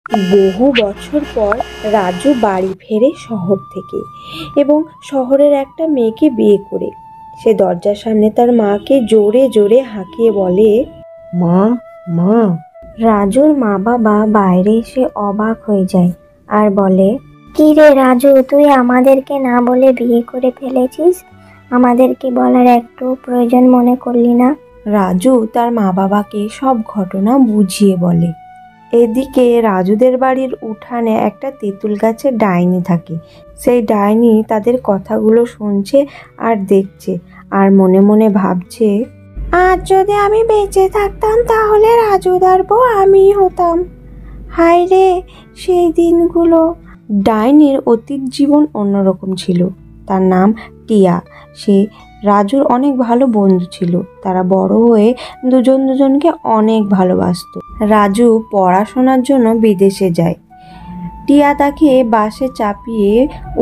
বহু বছর পর রাজু বাড়ি ফেরে শহর থেকে এবং শহরের একটা মেয়েকে বিয়ে করে। সে দরজার সামনে তার মাকে জোরে জোরে হাঁকিয়ে বলে, মা, মা। রাজুর মা বাবা বাইরে এসে অবাক হয়ে যায় আর বলে, কি রে রাজু, তুই আমাদেরকে না বলে বিয়ে করে ফেলেছিস? আমাদেরকে বলার একটু প্রয়োজন মনে করলি না? রাজু তার মা বাবাকে সব ঘটনা বুঝিয়ে বলে। এদিকে রাজুদের বাড়ির উঠানে একটা তেঁতুল গাছের ডাইনি থাকে। সেই ডাইনি তাদের কথাগুলো শুনছে আর দেখছে, আর মনে মনে ভাবছে, আজ যদি আমি বেঁচে থাকতাম তাহলে রাজুদার বউ আমি হতাম। হায় রে সেই দিনগুলো। ডাইনির অতীত জীবন অন্যরকম ছিল। তার নাম টিয়া। সে রাজুর অনেক ভালো বন্ধু ছিল। তারা বড় হয়ে দুজন দুজনকে অনেক ভালোবাসতো। রাজু পড়াশোনার জন্য বিদেশে যায়। টিয়া তাকে বাসে চাপিয়ে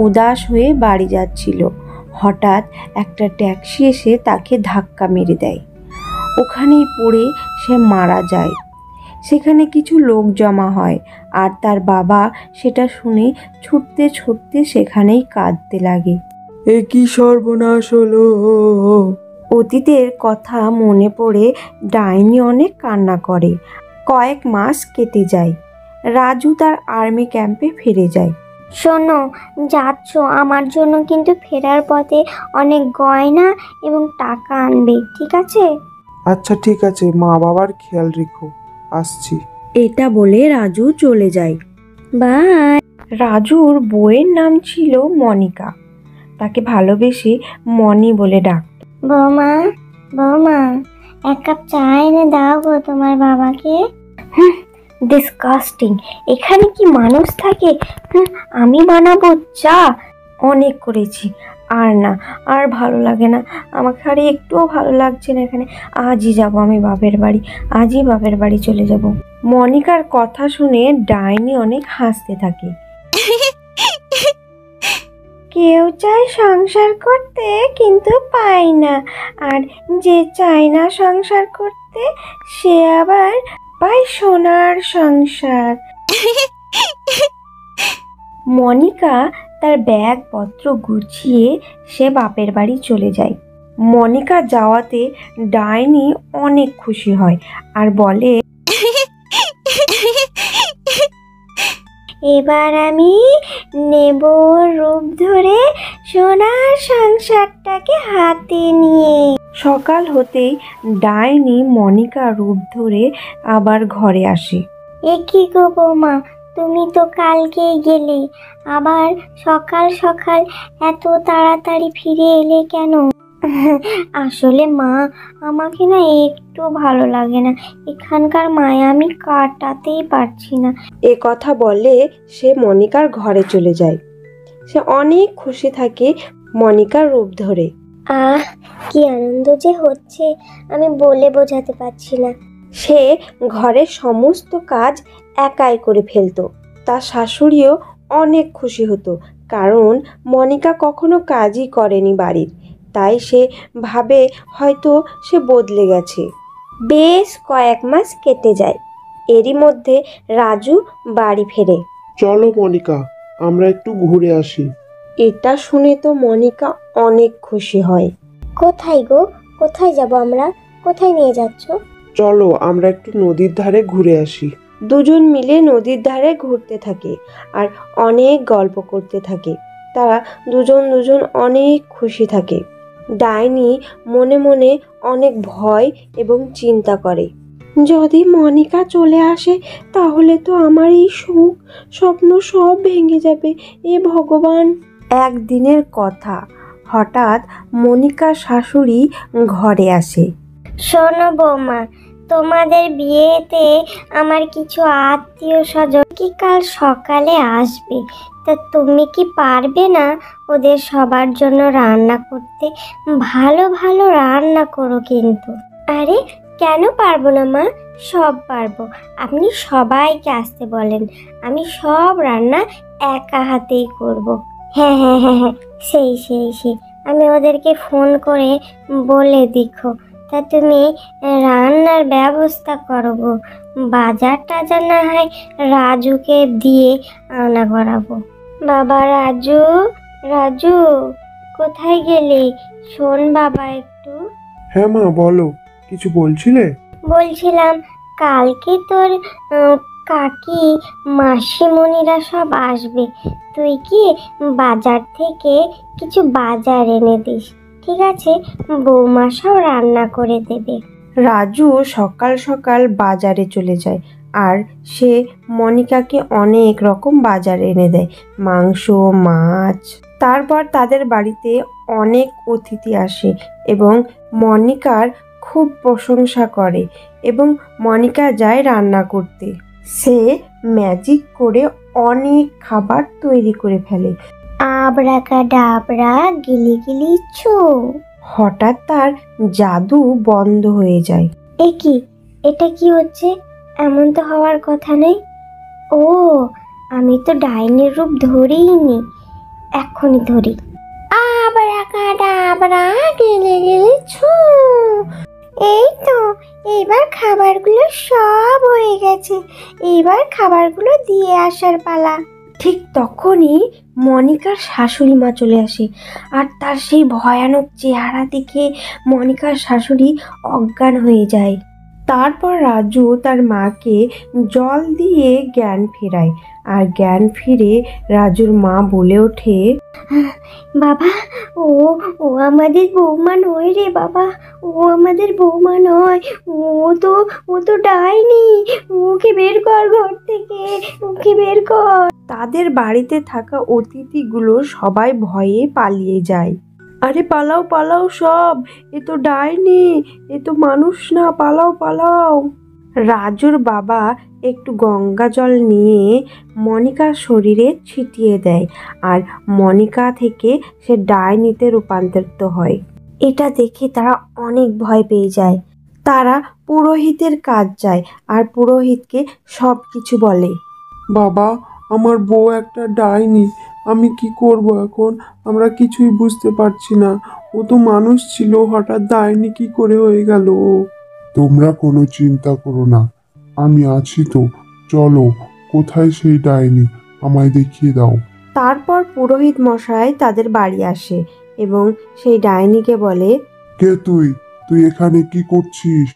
উদাস হয়ে বাড়ি যাচ্ছিল। হঠাৎ একটা ট্যাক্সি এসে তাকে ধাক্কা মেরে দেয়। ওখানেই পড়ে সে মারা যায়। সেখানে কিছু লোক জমা হয় আর তার বাবা সেটা শুনে ছুটতে ছুটতে সেখানেই কাঁদতে লাগে। এ কি সর্বনাশ হলো! অতীতের কথা মনে পড়ে ডাইনি অনেক কান্না করে। কয়েক মাস কেটে যায়। রাজু তার আর্মি ক্যাম্পে ফিরে যায়। শোনো, যাচ্ছ আমার জন্য কিন্তু ফেরার পথে অনেক গয়না এবং টাকা আনবে, ঠিক আছে? আচ্ছা ঠিক আছে, মা বাবার খেয়াল রেখো, আসছি। এটা বলে রাজু চলে যায়। বাই। রাজুর বউয়ের নাম ছিল মনিকা। তাকে ভালোবেসে মনি বলে ডাকত। বৌমা, বৌমা, এক কাপ চা এনে দাও গো তোমার বাবাকে। ডিসকাস্টিং! এখানে কি মানুষ থাকে? আমি বানাবো চা? অনেক করেছি, আর না, আর ভালো লাগে না। আমাকে আর একটুও ভালো লাগছে না এখানে। আজই যাব আমি বাপের বাড়ি, আজই বাপের বাড়ি চলে যাব। মনিকার কথা শুনে ডাইনি অনেক হাসতে থাকে। কেউ চায় সংসার করতে কিন্তু পায় না, আর যে চায় না সংসার করতে সে আবার পায় সোনার সংসার। মনিকা তার ব্যাগপত্র গুছিয়ে সে বাপের বাড়ি চলে যায়। মনিকা যাওয়াতে ডাইনি অনেক খুশি হয় আর বলে, এবার আমি নেব রূপ ধরে সোনার সংসারটাকে হাতে নিয়ে। সকাল হতেই ডাইনি মনিকা রূপ ধরে আবার ঘরে আসে। এ কি গো বৌমা, তুমি তো কালকেই গেলে, আবার সকাল সকাল এত তাড়াতাড়ি ফিরে এলে কেন? আসলে মা, আমাকে না একটু ভালো লাগে না। এখানকার মায়া আমি কাটাতেই পারছি না। এ কথা বলে সে মনিকার ঘরে চলে যায়। সে অনেক খুশি থাকে মনিকার রূপ ধরে। আহ, কি আনন্দ যে হচ্ছে, আমি বলে বোঝাতে পারছি না। সে ঘরের সমস্ত কাজ একাই করে ফেলতো। তার শাশুড়িও অনেক খুশি হতো, কারণ মনিকা কখনো কাজই করেনি বাড়ির। তাই সে ভাবে হয়তো সে বদলে গেছে। বেশ কয়েক মাস কেটে যায়। এরই মধ্যে রাজু বাড়ি ফেরে। চলো মনিকা, আমরা একটু ঘুরে আসি। এটা শুনে তো মনিকা অনেক খুশি হয়। কোথায় গো, কোথায় যাব আমরা? কোথায় নিয়ে যাচ্ছ? চলো আমরা একটু নদীর ধারে ঘুরে আসি। দুজন মিলে নদীর ধারে ঘুরতে থাকে আর অনেক গল্প করতে থাকে। তারা দুজন অনেক খুশি থাকে। ডাইনি মনে মনে অনেক ভয় এবং চিন্তা করে, যদি মনিকা চলে আসে তাহলে তো আমার এই সুখ স্বপ্ন সব ভেঙে যাবে। এ ভগবান! একদিনের কথা, হঠাৎ মনিকার শাশুড়ি ঘরে আসে। শোনো বৌমা, তোমাদের বিয়েতে আমার কিছু আত্মীয় স্বজন কি কাল সকালে আসবে, তা তুমি কি পারবে না ওদের সবার জন্য রান্না করতে? ভালো ভালো রান্না করো কিন্তু। আরে কেন পারবো না মা, সব পারবো। আপনি সবাইকে আসতে বলেন, আমি সব রান্না একা হাতেই করব। হ্যাঁ হ্যাঁ হ্যাঁ হ্যাঁ, সেই সেই সেই, আমি ওদেরকে ফোন করে বলে দেখো, তা তা তুমি রান্নার ব্যবস্থা করো গো। বাজার টাজার না হয় রাজুকে দিয়ে আনা করাবো। বাবা রাজু, রাজু কোথায় গেলি? শোন বাবা একটু। হ্যাঁ মা, বলো, কিছু বলছিলে? বলছিলাম কালকে তোর কাকি মাসিমণিরা সব আসবে। তুই কি বাজার থেকে কিছু বাজার এনে দিস, ঠিক আছে? বৌমা সব রান্না করে দেবে। রাজু সকাল সকাল বাজারে চলে যায় আর সে মনিকাকে অনেক রকম বাজার এনে দেয়, মাংস, মাছ। তারপর তাদের বাড়িতে অনেক অতিথি আসে এবং মনিকার খুব প্রশংসা করে এবং মনিকা যায় রান্না করতে। সে ম্যাজিক করে অনেক খাবার তৈরি করে ফেলে। আবরাকাডাবরা গিলি গিলি ছু। হঠাৎ তার জাদু বন্ধ হয়ে যায়। এ কি, এটা কি হচ্ছে? এমন তো হওয়ার কথা নেই। ও, আমি তো ডাইনির রূপ ধরিনি, এক্ষুনি ধরি। আবরাকাডাবরা গিলি গিলি ছু। এই তো, এইবার খাবারগুলো সব হয়ে গেছে। এইবার খাবারগুলো দিয়ে আসার পালা। ঠিক তখনই মনিকার শাশুড়ি মা চলে আসে আর তার সেই ভয়ানক চেহারা দেখে মনিকার শাশুড়ি অজ্ঞান হয়ে যায়। তারপর রাজু তার মাকে জল দিয়ে জ্ঞান ফেরায় আর জ্ঞান ফিরে রাজুর মা বলে ওঠে, বাবা, ও ও আমাদের বৌমা নয় রে বাবা, ও আমাদের বৌমা নয়। ও তো ডাইনি। ওকে বের কর ঘর থেকে, ওকে বের কর। তাদের বাড়িতে থাকা অতিথিগুলো সবাই ভয়ে পালিয়ে যায়। আরে পালাও পালাও সব, এ তো ডাইনি, এ তো মানুষ না, পালাও পালাও। রাজুর বাবা একটু গঙ্গা জল নিয়ে মনিকার শরীরে ছিটিয়ে দেয় আর মনিকা থেকে সে ডাইনিতে রূপান্তরিত হয়। এটা দেখে তারা অনেক ভয় পেয়ে যায়। তারা পুরোহিতের কাজ যায় আর পুরোহিতকে সব কিছু বলে। বাবা, আমার বউ একটা ডাইনি, আমি কি করব এখন? আমরা কিছুই বুঝতে পারছি না। ও তো মানুষ ছিল, হঠাৎ ডাইনি কি করে হয়ে গেল ও? তোমরা কোনো চিন্তা করো না, আমি আছি তো। চলো, কোথায় সেই ডাইনি, আমায় দেখিয়ে দাও। তারপর পুরোহিত মশাই তাদের বাড়ি আসে এবং সেই ডাইনিকে বলে, কে তুই? তুই এখানে কি করছিস?